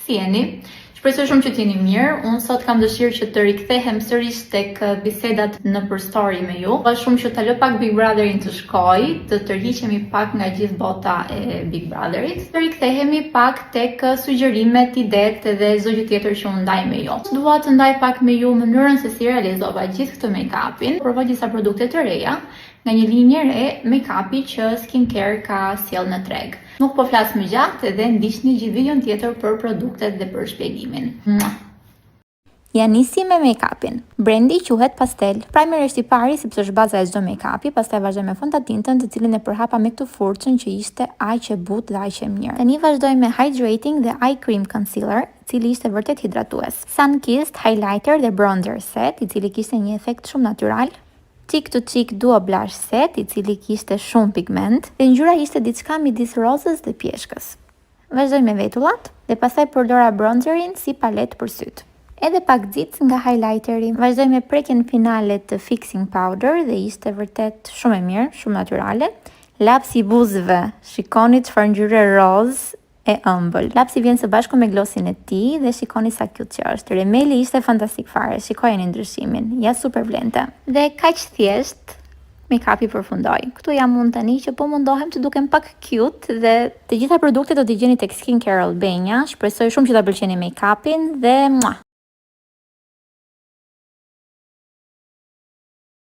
Si jeni? Shpresoj shumë që t'jeni mirë. Unë sot kam dëshirë që të rikthehem sërish tek bisedat në për story me ju. Ka shumë që të lë pak Big Brotherin të shkoj, të tërhiqemi pak nga gjithë bota e Big Brotherit, të rikthehemi pak tek sugjerimet, idetë dhe çdo gjë tjetër që unë ndaj me ju. Dua të ndaj pak me ju mënyrën se si realizova gjithë këtë make-upin, provoj disa produkte të reja nga një linjë re make-upi që Skincare ka sjell në treg. Nuk po flas më gjatë dhe ndiqni gjithë videon tjetër për produktet dhe për shpjegimin. Ja nisi me make-upin. Brendi quhet Pastel. Primer është i pari sepse është baza e çdo make-upi, pastaj vazhdoj me fondatintën, të cilën e përhapa me këtë furçën që ishte aq e butë dhe aq e mirë. Tani vazhdoj me Hydrating dhe Eye Cream Concealer, i cili ishte vërtet hidratues. Sun Kissed Highlighter dhe Bronzer Set, i cili kishte një efekt shumë natyral. Cheek to Cheek Duo Blush Set, i cili kishte shumë pigment, dhe ngjyra ishte diçka midis rozës dhe pjeshkës. Vazhdoj me vetullat dhe pastaj përdora bronzerin si palet për syt. Edhe pak xitës nga highlighteri. Vazhdoj me prekjen finale të Fixing Powder dhe ishte vërtet shumë e mirë, shumë natyrale. Lapsi i buzëve, shikoni çfarë ngjyre roz e ëmbël. Lapsi vjen së bashku me glossin e tij dhe shikoni sa cute që është. Remeli ishte fantastik fare, shikojeni ndryshimin. Ja super vlente. Dhe kaq thjesht make-upi përfundoi. Këtu jam unë tani që po mundohem të dukem pak cute dhe të gjitha produktet do t'i gjeni tek Skincare Albania. Shpresoj shumë që ta pëlqeni make-upin dhe